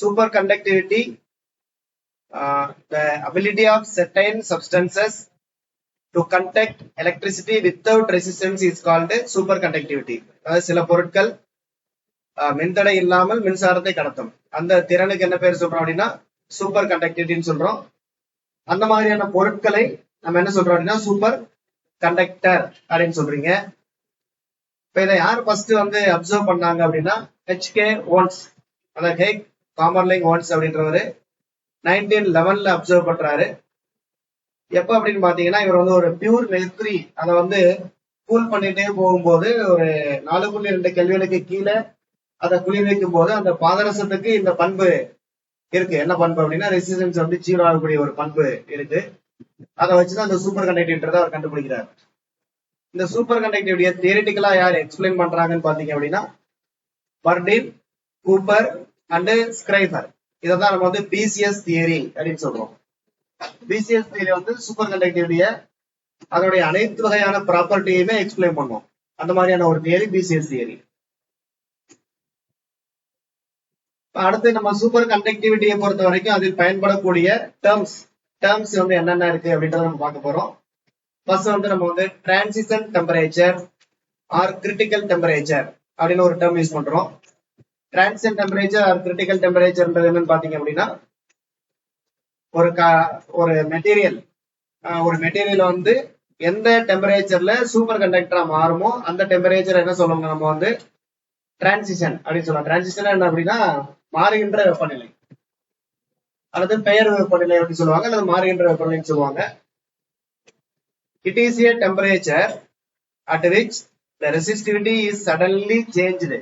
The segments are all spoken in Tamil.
superconductivity, the ability of certain substances to conduct electricity without resistance is called superconductivity. அதாவது சில பொருட்கள் மின்தடை இல்லாமல் மின்சாரத்தை கடத்தும். அந்த திறனுக்கு என்ன பேர் சொல்றோம் அப்படின்னா சூப்பர் கண்டக்டிவிட்டின்னு சொல்றோம். அந்த மாதிரியான பொருட்களை நம்ம என்ன சொல்றோம் அப்படின்னா சூப்பர் கண்டக்டர் அப்படின்னு சொல்றீங்க. இப்ப இதை யார் ஃபர்ஸ்ட் வந்து அப்சர்வ் பண்ணாங்க அப்படின்னா ஹெச்கே ஓன்ஸ், அதாவது ஹேக் காமர்லிங் ஓன்ஸ் அப்படின்றவரு 1911 அப்சர்வ் பண்றாரு. எப்ப அப்படின்னு பாத்தீங்கன்னா இவர் வந்து ஒரு பியூர் மெர்க்குரி அதை வந்து கூல் பண்ணிட்டே போகும்போது ஒரு 4.2 கெல்வினுக்கு கீழே அதை குளிர் வைக்கும் போது அந்த பாதரசத்துக்கு இந்த பண்பு இருக்கு. என்ன பண்பு அப்படின்னா ரெசிஸ்டன்ஸ் வந்து 0 ஆகக்கூடிய ஒரு பண்பு இருக்கு. அதை வச்சுதான் அந்த சூப்பர் கண்டக்டிவிட்டி அவர் கண்டுபிடிக்கிறார். இந்த சூப்பர் கண்டக்டிவிட்டியை தியரிட்டிக்கலா யார் எக்ஸ்பிளைன் பண்றாங்கன்னு பாத்தீங்க அப்படின்னா பர்டின், கூப்பர் அண்ட் ஸ்கிரைபர். இதான் நம்ம வந்து பிசிஎஸ் தியரி அப்படின்னு சொல்றோம். பிசிஎஸ் தியரி வந்து சூப்பர் கண்டக்டிவிட்டியை அதோடைய அனைத்து வகையான ப்ராப்பர்ட்டியுமே எக்ஸ்பிளைன் பண்ணும். அந்த மாதிரியான ஒரு தியரி பிசிஎஸ் தியரி. அடுத்து நம்ம சூப்பர் கண்டக்டிவிட்டியை பொறுத்த வரைக்கும் அதில் பயன்படக்கூடிய டேர்ம்ஸ் வந்து என்னென்ன இருக்கு அப்படின்றத நம்ம பார்க்க போறோம். ஃபர்ஸ்ட் வந்து நம்ம வந்து transition temperature or critical temperature அப்படின்னு ஒரு டேர்ம் யூஸ் பண்றோம். டிரான்சிஷன் டெம்பரேச்சர் ஆர் கிரிட்டிக்கல் டெம்பரேச்சர்ன்றது என்னன்னு பாத்தீங்க அப்படின்னா ஒரு மெட்டீரியல் வந்து எந்த டெம்பரேச்சர்ல சூப்பர் கண்டக்டரா மாறுமோ அந்த டெம்பரேச்சர் என்ன சொல்லுவாங்க நம்ம வந்து டிரான்சிஷன் அப்படின்னு சொல்லலாம். டிரான்சிஷன் என்ன அப்படின்னா மாறுகின்ற வெப்பநிலை அல்லது பெயர் வெப்பநிலை அப்படின்னு சொல்லுவாங்க, அல்லது மாறுகின்ற வெப்பநிலைன்னு சொல்லுவாங்க. It is a temperature at which the resistivity is suddenly changed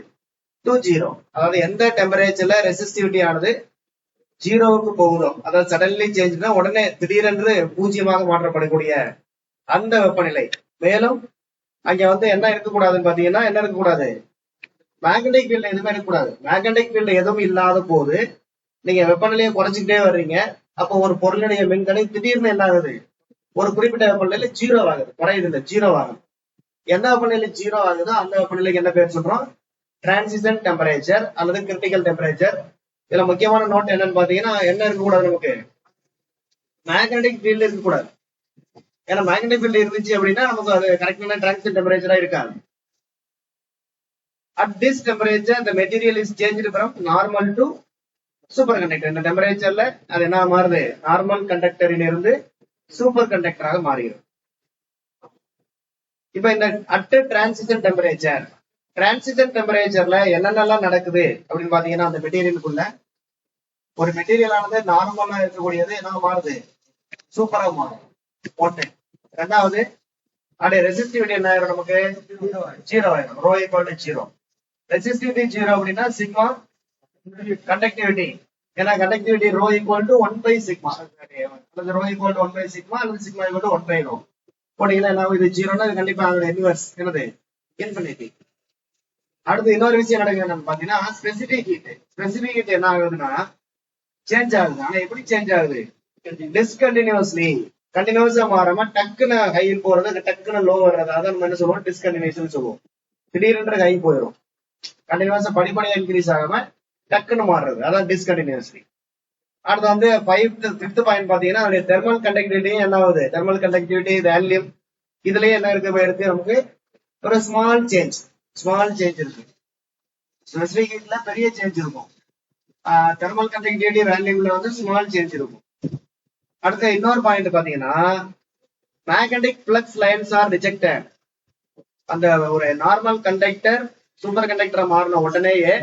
to 0. அதாவது எந்த டெம்பரேச்சர்ல ரெசிஸ்டிவிட்டி ஆனது 0க்கு போகுதோ, அதாவது சடன்லி சேஞ்ச்னா உடனே திடீரென்று 0 மாற்றப்படக்கூடிய அந்த வெப்பநிலை. மேலும் அங்க வந்து என்ன இருக்கக்கூடாதுன்னு பாத்தீங்கன்னா என்ன இருக்கக்கூடாது, மேக்னெட்டிக் ஃபீல்ட் எதுவுமே இருக்கக்கூடாது. மேக்னெட்டிக் ஃபீல்ட் எதுவும் இல்லாத போது நீங்க வெப்பநிலையை குறைச்சிக்கிட்டே வர்றீங்க. அப்போ ஒரு பொருளுடைய மின்தடை திடீர்னு என்ன ஆகுது, ஒரு குறிப்பிட்ட வெப்பநிலையில 0 ஆகுது, குறையுது இல்ல 0 ஆகுது. எந்த வெப்பநிலை 0 ஆகுதோ அந்த வெப்பநிலைக்கு என்ன பேர் சொல்றோம், டிரான்சிஷன் டெம்பரேச்சர் அல்லது கிரிட்டிக்கல் டெம்பரேச்சர். இதுல முக்கியமான நோட் என்னன்னு பாத்தீங்கன்னா என்ன இருக்கக்கூடாது, நமக்கு மேக்னெட்டிக் ஃபீல்ட் இருக்கக்கூடாது. ஏன்னா மேக்னெட்டிக் ஃபீல்ட் இருந்துச்சு அப்படின்னா நமக்கு அது கரெக்டான டிரான்சிஷன் டெம்பரேச்சரா இருக்காது. At this temperature the material is changed from normal to superconductor. இந்த டெம்பரேச்சர்ல அது என்ன மாறுது, நார்மல் கண்டக்டரில் இருந்து சூப்பர் கண்டக்டராக மாறுகிறது. இப்ப இந்த அட் டிரான்சிஷன் டெம்பரேச்சர்ல என்னென்னலாம் நடக்குது அப்படின்னு பாத்தீங்கன்னா அந்த மெட்டீரியலுக்குள்ள ஒரு மெட்டீரியல் ஆனது நார்மலா இருக்கக்கூடியது என்ன மாறுது, சூப்பரா மாறும் ஒன்று. ரெண்டாவது அதோட ரெசிஸ்டிவிட்டி என்ன ஆயிரும், நமக்கு 0 ஆயிரும். Row equal to 0. ரெசிஸ்டிவிட்டி 0 அப்படின்னா சிக்மா கண்டக்டிவிட்டி. ஏன்னா கண்டக்டிவிட்டி ரோ ஈக்குவல் டு 1/σ அல்லது ரோ ஈக்குவல் டு 1/σ அல்லது சிக்மா ஈக்குவல் டு 1/ρ போட்டீங்கன்னா என்ன, இது 0னா இது கண்டிப்பா இன்வெர்ஸ் என்னது இன்ஃபினிட்டி. அடுத்து இன்னொரு விஷயம் நடக்குது என்னன்னு பாத்தீங்கன்னா ஸ்பெசிபிக் ஹீட் என்ன ஆகுதுன்னா சேஞ்ச் ஆகுது. ஆனா எப்படி சேஞ்ச் ஆகுது, கண்டினியூஸா மாறாம டக்குன்னு ஹையில் போறது டக்குன்னு லோ வர்றது, அதான் நம்ம என்ன சொல்லுவோம் டிஸ்கண்டினியூஷன் சொல்லுவோம். திடீரென்று ஹை போயிடும், கண்டினியூஸா படிப்படியா இன்க்ரீஸ் ஆகாம டக்குன்னு மாறுறது, அதான் டிஸ்கண்டினியூஸ்லி. அடுத்து வந்து ஃபிஃப்த் பாயிண்ட் பாத்தீங்கன்னா அதோட தெர்மல் கண்டக்டிவிட்டி என்ன ஆகுது, தெர்மல் கண்டக்டிவிட்டி வேல்யூம் இதுலயே என்ன இருக்கு நமக்கு ஒரு ஸ்மால் சேஞ்ச் இருக்கு. ஸ்பெசிபிக் ஹீட்ல பெரிய சேஞ்ச் இருக்கும், தெர்மல் கண்டக்டிவிட்டி வேல்யூம்ல வந்து ஸ்மால் சேஞ்ச் இருக்கும். அடுத்து இன்னொரு பாயிண்ட் பாத்தீங்கன்னா magnetic flux lines are rejected. அந்த ஒரு நார்மல் கண்டக்டர் சூப்பர் கண்டக்டரா மாறின உடனேயே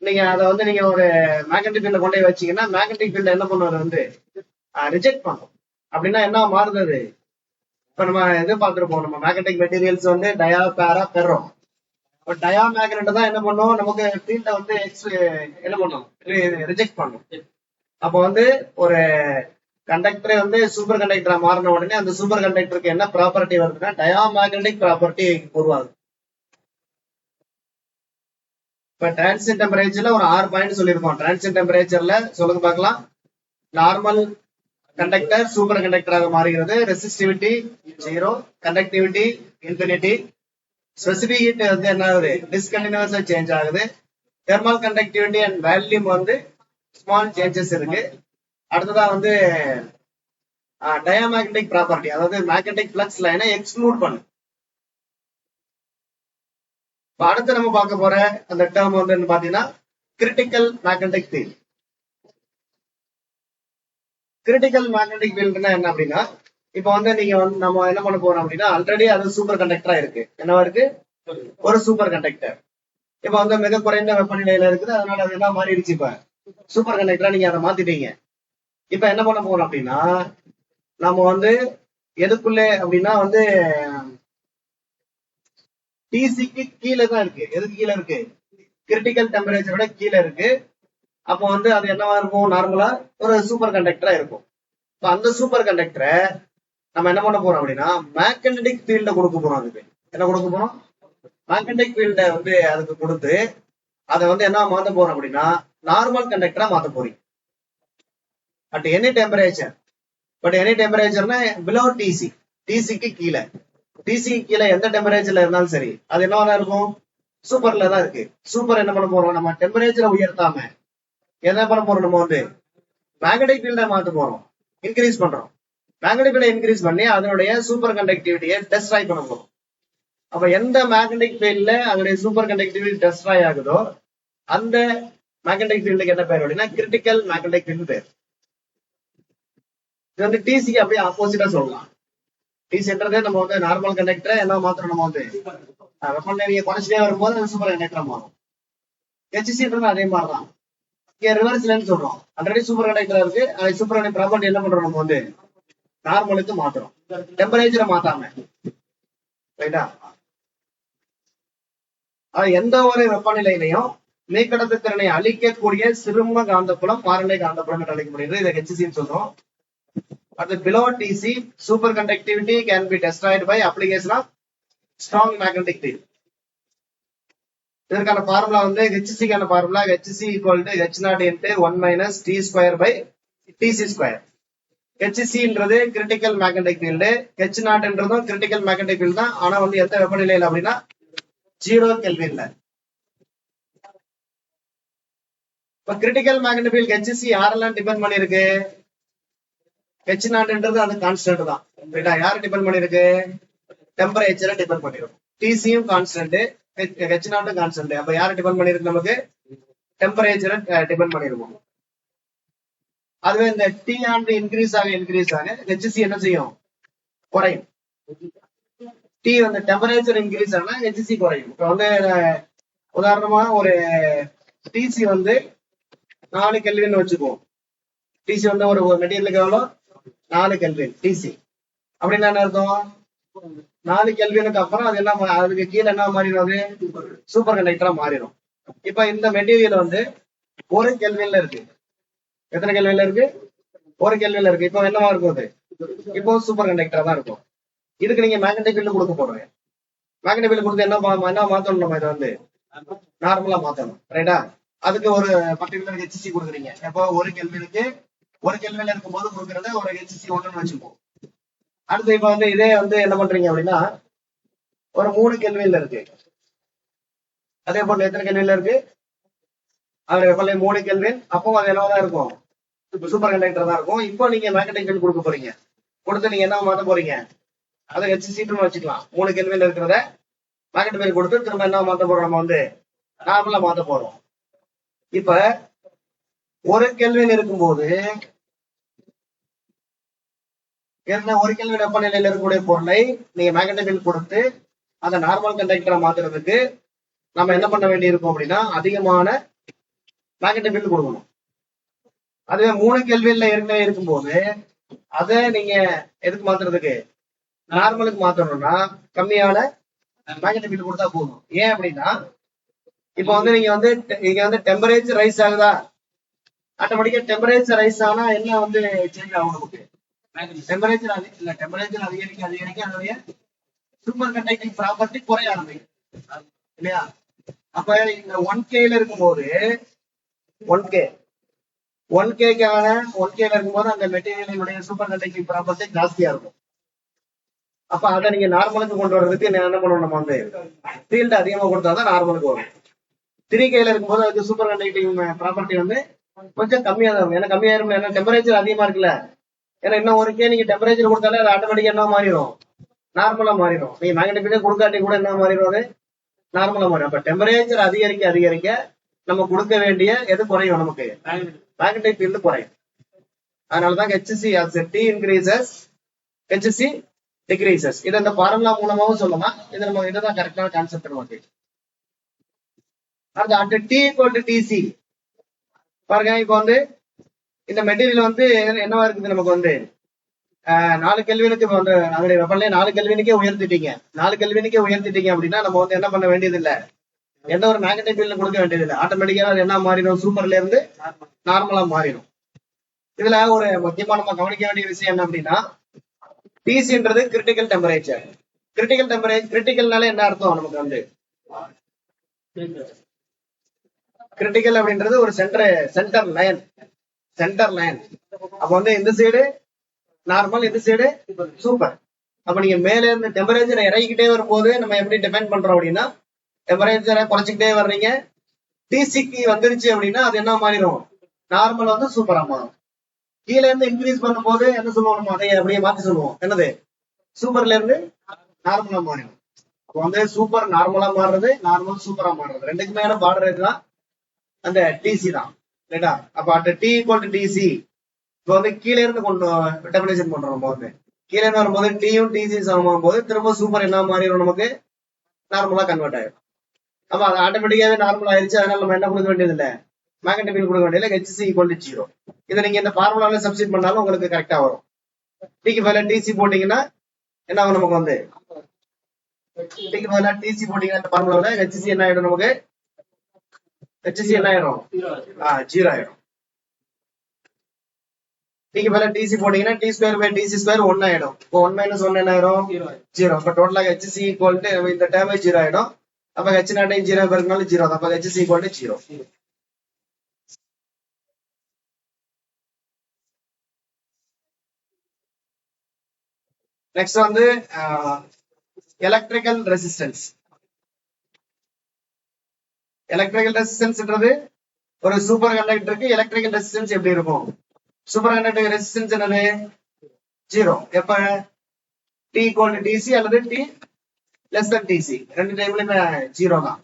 நீங்க அதை வந்து நீங்க ஒரு மேக்னெட்டிக் ஃபீல்ட கொண்டு போய் வச்சீங்கன்னா மேக்னெட்டிக் ஃபீல்ட் என்ன பண்ணுவது வந்து ரிஜெக்ட் பண்ணும். அப்படின்னா என்ன மாறுது, இப்ப நம்ம எது பார்த்துருப்போம், நம்ம மேக்னெட்டிக் மெட்டீரியல்ஸ் வந்து டயா பேரா பெறோம். டயா மேக்னெட் தான் என்ன பண்ணும், நமக்கு ஃபீல்ட வந்து என்ன பண்ணும், ரிஜெக்ட் பண்ணும். அப்போ வந்து ஒரு கண்டக்டரே வந்து சூப்பர் கண்டக்டரா மாறின உடனே அந்த சூப்பர் கண்டக்டருக்கு என்ன ப்ராப்பர்ட்டி வருதுன்னா டயா மேக்னெட்டிக் ப்ராப்பர்ட்டி உருவாகுது. இப்ப டிரான்சிஷன் டெம்பரேச்சர்ல ஒரு 6 பாயிண்ட் சொல்லியிருக்கோம். டிரான்சிஷன் டெம்பரேச்சர்ல சொல்லுங்க பார்க்கலாம். நார்மல் கண்டக்டர் சூப்பர் கண்டக்டராக மாறுகிறது, resistivity 0, conductivity infinity, specific heat வந்து என்ன ஆகுது டிஸ்கண்டினியூஸா சேஞ்ச் ஆகுது, தெர்மல் கண்டக்டிவிட்டி அண்ட் வேல்யூம் வந்து ஸ்மால் சேஞ்சஸ் இருக்கு. அடுத்ததா வந்து டயாமேக்னெட்டிக் ப்ராப்பர்ட்டி, அதாவது மேக்னெட்டிக் ஃப்ளக்ஸ் லைனை எக்ஸ்க்ளூட் பண்ணு. அடுத்து நம்ம பார்க்க போற அந்த டேர்ம் வந்து பாத்தீங்கன்னா critical magnetic field. Critical magnetic ஃபீல்ட்னா என்ன அப்படின்னா, இப்ப வந்து நீங்க வந்து நம்ம என்ன பண்ண போறோம் அப்படின்னா, ஆல்ரெடி அது சூப்பர் கண்டக்டரா இருக்கு. என்னவா இருக்கு? ஒரு சூப்பர் கண்டக்டர். இப்ப வந்து மிக குறைந்த வெப்பநிலையில இருக்குது, அதனால அது என்ன மாறிடுச்சு, இப்ப சூப்பர் கண்டக்டரா நீங்க அதை மாத்திட்டீங்க. இப்ப என்ன பண்ண போறோம் அப்படின்னா, நம்ம வந்து எதுக்குள்ளே அப்படின்னா வந்து டிசிக்கு கீழே தான் இருக்கு. எதுக்கு கீழே இருக்கு? கிரிட்டிக்கல் டெம்பரேச்சரோட கீழே இருக்கு. அப்போ வந்து அது என்னவா இருக்கும்? நார்மலா ஒரு சூப்பர் கண்டக்டரா இருக்கும். அந்த சூப்பர் கண்டக்டரை நம்ம என்ன பண்ண போறோம் அப்படின்னா மேக்னெட்டிக் ஃபீல்ட கொடுக்க போறோம். அதுக்கு என்ன கொடுக்க போறோம்? மேக்னெட்டிக் ஃபீல்ட வந்து அதுக்கு கொடுத்து அதை வந்து என்ன மாத்த போறோம் அப்படின்னா நார்மல் கண்டக்டரா மாத்த போறீங்க. At any temperature. But any டெம்பரேச்சர்னா பிலோ டிசி, டிசிக்கு கீழே. டிசிக்கு கீழே எந்த டெம்பரேச்சர்ல இருந்தாலும் சரி, அது என்னவா இருக்கும்? சூப்பர்ல தான் இருக்கு. சூப்பர் என்ன பண்ண போறோம்? நம்ம டெம்பரேச்சரை உயர்த்தாம என்ன பண்ண போறோம்? நம்ம வந்து மேக்னெட்டிக் ஃபீல்ட மாத்த போறோம், இன்க்ரீஸ் பண்றோம். மேக்னெட்டிக் ஃபீல்ட இன்க்ரீஸ் பண்ணி அதனுடைய சூப்பர் கண்டக்டிவிட்டியை டெஸ்ட்ராய் பண்ண போறோம். அப்ப எந்த மேக்னெட்டிக் ஃபீல்ட்ல அதனுடைய சூப்பர் கண்டக்டிவிட்டி டெஸ்ட்ராய் ஆகுதோ அந்த மேக்னெட்டிக் ஃபீல்டுக்கு என்ன பேர் அப்படின்னா கிரிட்டிக்கல் மேக்னெட்டிக் ஃபீல்டு பேர். இது வந்து டிசிக்கு அப்படியே ஆப்போசிட்டா சொல்லலாம். டிசின்றதே நம்ம வந்து நார்மல் கண்டக்டரை என்ன மாத்திரம் நம்ம வந்து வெப்பநிலையை குறைச்சிட்டே வரும்போது அது சூப்பர் கண்டக்டரா மாறும். ஹெச்சிசின்றது அதே மாதிரிதான். இங்க ரிவர்ஸ்லன்னு சொல்றோம். ஆல்ரெடி சூப்பர் கண்டக்டரா இருக்கு, அது சூப்பர் கண்டக்டர் ப்ராப்பர்ட்டி என்ன பண்றோம்? நம்ம வந்து நார்மலுக்கு மாத்துறோம், டெம்பரேச்சரை மாத்தாம. ரைட்டா? எந்த ஒரு வெப்பநிலையிலையும் மீக்கடத்து திறனை அழிக்கக்கூடிய சிறும காந்தப்புலம் மாறநிலை காந்தப்புலம் என்று அழைக்கப்படுகிறது. இதை ஹெச்சிசின்னு சொல்றோம். At the below TC, superconductivity can be destroyed by application of strong magnetic field. இதற்கான ஃபார்முலா வந்து ஹெச்சிசிக்கான formula HCC equal to H naught into 1 minus T square by TC square. ஹெச்சிசின்றது கிரிட்டிக்கல் மேக்னெட்டிக் ஃபீல்டு, ஹெச் நாட்ன்றதும் கிரிட்டிக்கல் மேக்னெட்டிக் ஃபீல்டு தான். ஆனா வந்து எந்த வெப்பநிலையில அப்படின்னா 0 கெல்வின்ல. இப்ப கிரிட்டிக்கல் மேக்னெட்டிக் ஃபீல்டு ஹெச்சிசி யாரெல்லாம் டிபெண்ட் பண்ணிருக்கு? ஹெச் நாட்ன்றது அது கான்ஸ்டன்ட் தான். ரைட்டா? யாரை டிபெண்ட் பண்ணிருக்கு? டெம்பரேச்சரை டிபெண்ட் பண்ணிருக்கும். டிசியும் கான்ஸ்டன்ட், ஹெச் நாட்டும் கான்ஸ்டன்ட். அப்ப யாரை டிபெண்ட் பண்ணிருக்கு? நமக்கு டெம்பரேச்சரை டிபெண்ட் பண்ணிருக்கும். அதுவே இந்த டி ஆண்டு இன்க்ரீஸ் ஆக ஹெச்சிசி என்ன செய்யும்? குறையும். டி வந்து டெம்பரேச்சர் இன்க்ரீஸ் ஆனா ஹெச்சிசி குறையும். இப்ப வந்து உதாரணமா ஒரு டிசி வந்து 4 கெல்வின் வச்சுக்குவோம். டிசி வந்து ஒரு மெட்டீரியலுக்கு எவ்வளவு? 4 கெல்வின் டிசி. அப்படின்னா என்ன அர்த்தம்? 4 கெல்வினுக்கு அப்புறம் அது என்ன, அதுக்கு கீழே என்ன மாறிடும்? சூப்பர் கண்டக்டரா மாறிடும். இப்ப இந்த மெட்டீரியல் வந்து 1 கெல்வின்ல இருக்கு. எத்தனை கெல்வின்ல இருக்கு? 1 கெல்வின்ல இருக்கு. இப்போ என்னவா இருக்கும்? அது இப்போ சூப்பர் கண்டக்டரா தான் இருக்கும். இதுக்கு நீங்க மேக்னெட்டிக் ஃபீல்டு கொடுக்க போறீங்க. மேக்னெட்டிக் ஃபீல்டு கொடுத்து என்ன மாத்தணும்? நம்ம இதை வந்து நார்மலா மாத்தணும். ரைட்டா? அதுக்கு ஒரு பர்டிகுலர் ஹெச்சிசி கொடுக்குறீங்க. எப்போ 1 கெல்வினுக்கு 1 கெல்வின்ல இருக்கும்போது கொடுக்கறத ஒரு ஹெச்சிசி 1ன்னு வச்சுப்போம். அடுத்து இப்ப வந்து இதே வந்து என்ன பண்றீங்க அப்படின்னா ஒரு 3 கெல்வின்ல இருக்கு. அதே போல எத்தனை கெல்வின்ல இருக்கு? அது வெப்பநிலை 3 கெல்வின். அப்போ அது என்னதான் இருக்கும்? சூப்பர் கண்டக்டர் தான் இருக்கும். இப்போ நீங்க மேக்னெட்டிக் ஃபீல்டு கொடுக்க போறீங்க. கொடுத்து நீங்க என்ன மாத்த போறீங்க? அதை ஹெச்சிசின்னு வச்சுக்கலாம். 3 கெல்வின்ல இருக்கிறத மேக்னெட்டிக் ஃபீல்டு கொடுத்து திரும்ப என்ன மாத்த போறோம்? நம்ம வந்து நார்மலா மாத்த போறோம். இப்ப 1 கெல்வின் இருக்கும்போது 1 கெல்வின் வெப்பநிலையில இருக்கக்கூடிய பொருளை நீங்க மேக்னெட்டிக் ஃபீல்டு கொடுத்து அதை நார்மல் கண்டக்டரா மாத்துறதுக்கு நம்ம என்ன பண்ண வேண்டி இருக்கும் அப்படின்னா அதிகமான மேக்னெட்டிக் ஃபீல்டு கொடுக்கணும். அதுவே 3 கெல்வின்ல ஏற்கனவே இருக்கும்போது அதை நீங்க எதுக்கு மாத்துறதுக்கு? நார்மலுக்கு மாத்தணும்னா கம்மியான மேக்னெட்டிக் ஃபீல்டு கொடுத்தா போதும். ஏன் அப்படின்னா இப்ப வந்து நீங்க வந்து டெம்பரேச்சர் ரைஸ் ஆகுதா? ஆட்டோமேட்டிக்கா டெம்பரேச்சர் ரைஸ் ஆனா என்ன வந்து சேஞ்ச் ஆகும்? நமக்கு டெம்பரேச்சர் அதிகரிக்க அதனுடைய சூப்பர் கண்டக்டிங் ப்ராப்பர்ட்டி குறைய ஆரம்பிக்கும் இல்லையா? அப்ப இந்த 1Kல இருக்கும்போது 1Kல இருக்கும்போது அந்த மெட்டீரியலுடைய சூப்பர் கண்டக்டிங் ப்ராப்பர்ட்டி ஜாஸ்தியா இருக்கும். அப்ப அதை நீங்க நார்மலுக்கு கொண்டு வர்றதுக்கு என்ன பண்ணணும்? நம்ம வந்து ஃபீல்டு அதிகமா கொடுத்தாதான் நார்மலுக்கு வரும். 3Kல இருக்கும்போது அதுக்கு சூப்பர் கண்டக்டிங் ப்ராப்பர்ட்டி வந்து கொஞ்சம் கம்மியா தான் இருக்கும். ஏன்னா கம்மியாயிரும், ஏன்னா டெம்பரேச்சர் அதிகமா இருக்குல்ல. ஏன்னா இன்னும் ஒரு கே நீங்க டெம்பரேச்சர் கொடுத்தாலே அது ஆட்டோமேட்டிக்கா என்ன மாறிடும், நார்மலா மாறிடும். நீங்க மேக்னெட்டிக் ஃபீல்ட் கொடுக்காட்டி கூட என்ன மாறிடும், அது நார்மலா மாறிடும். அப்ப டெம்பரேச்சர் அதிகரிக்க அதிகரிக்க நம்ம கொடுக்க வேண்டிய எது குறையும், நமக்கு மேக்னெட்டிக் ஃபீல்டு குறையும். அதனாலதான் HC as T increases HC decreases. இது அந்த ஃபார்முலா மூலமாவும் சொல்லலாம். இது நம்ம இதுதான் கரெக்டான கான்செப்ட் நமக்கு. அடுத்து T equal to TC பாருங்க. இப்போ வந்து இந்த மெட்டீரியல் வந்து என்னவா இருக்குது, நமக்கு வந்து 4 கெல்வினுக்கு வந்து அதனுடைய வெப்பநிலையை 4 கெல்வினுக்கே உயர்த்திட்டீங்க. 4 கெல்வினுக்கே உயர்த்திட்டீங்க அப்படின்னா நம்ம வந்து என்ன பண்ண வேண்டியது இல்ல, எந்த ஒரு மேக்னெட்டிக் ஃபீல்டு கொடுக்க வேண்டியது இல்லை. ஆட்டோமேட்டிக்கா அது என்ன மாறிடும், சூப்பர்ல இருந்து நார்மலா மாறிடும். இதுல ஒரு முக்கியமா நம்ம கவனிக்க வேண்டிய விஷயம் என்ன அப்படின்னா, டிசின்றது கிரிட்டிக்கல் டெம்பரேச்சர். கிரிட்டிக்கல் டெம்பரேச்சர், கிரிட்டிக்கல்னால என்ன அர்த்தம் நமக்கு வந்து, கிரிட்டிக்கல் அப்படின்றது ஒரு சென்டர் லைன். அப்ப வந்து இந்த சைடு நார்மல், இந்த சைடு சூப்பர். அப்ப நீங்க மேல இருந்து டெம்பரேச்சரை இறக்கிட்டே வரும்போது நம்ம எப்படி டிஃபைன் பண்றோம் அப்படின்னா, டெம்பரேச்சரை குறைச்சிக்கிட்டே வர்றீங்க, டிசிக்கு வந்துருச்சு அப்படின்னா அது என்ன மாறிடும், நார்மல் வந்து சூப்பரா மாறும். கீழே இருந்து இன்க்ரீஸ் பண்ணும்போது என்ன சொல்லுவோம், அதை அப்படியே மாத்தி சொல்லுவோம், என்னது சூப்பர்ல இருந்து நார்மலா மாறிடும். அப்ப வந்து சூப்பர் நார்மலா மாறுறது, நார்மல் சூப்பரா மாறுறது, ரெண்டுக்குமே பார்டர் தான் அந்த டிசி தான், ரைட்டா. அப்ப at T equal to TC இப்போ வந்து கீழே இருந்து கொண்டு டெபினேஷன் பண்றோம். நம்ம வந்து கீழே இருந்து வரும்போது டியும் டிசி சமமாகும் போது திரும்ப சூப்பர் என்ன மாறிடும், நமக்கு நார்மலா கன்வெர்ட் ஆயிடும். அப்ப அது ஆட்டோமேட்டிக்காவே நார்மல் ஆயிருச்சு. அதனால நம்ம என்ன கொடுக்க வேண்டியது இல்லை, மேக்னெட்டிக் ஃபீல்ட் கொடுக்க வேண்டியது ஹெச்சி ஈக்குவல் டு 0. இதை நீங்க இந்த ஃபார்முலால சப்ஸ்டிட் பண்ணாலும் உங்களுக்கு கரெக்டா வரும். டிக்கு பதிலா டிசி போட்டீங்கன்னா என்ன ஆகும், நமக்கு வந்து டிக்கு பதிலா டிசி போட்டீங்கன்னா இந்த ஃபார்முலால ஹெச்சி என்ன ஆயிடும், நமக்கு ஹெச்சி என்ன ஆயிடும், 0 ஆயிடும். டிக்கு பதிலா டிசி போட்டீங்கன்னா T square by TC square 1 ஆயிடும். இப்போ 1 மைனஸ் 1 என்ன ஆயிடும், 0. அப்ப டோட்டலா ஹெச்சி ஈக்குவல் டு இந்த டேர்மே 0 ஆயிடும். அப்ப ஹெச் நாட்டையும் 0 பெருக்கனால 0 தான். அப்ப ஹெச்சி ஈக்குவல் டு 0. நெக்ஸ்ட் வந்து எலக்ட்ரிக்கல் ரெசிஸ்டன்ஸ். எலக்ட்ரிக்கல் ரெசிஸ்டன்ஸ்ன்றது ஒரு சூப்பர் கண்டக்டருக்கு எலக்ட்ரிக்கல் ரெசிஸ்டன்ஸ் எப்படி இருக்கும், சூப்பர் கண்டக்டர் ரெசிஸ்டன்ஸ் என்னது 0. எப்ப டி ஈக்குவல் டு டிசி அல்லது டி லெஸ் தன் டிசி, ரெண்டு டைம்லயுமே 0 தான்,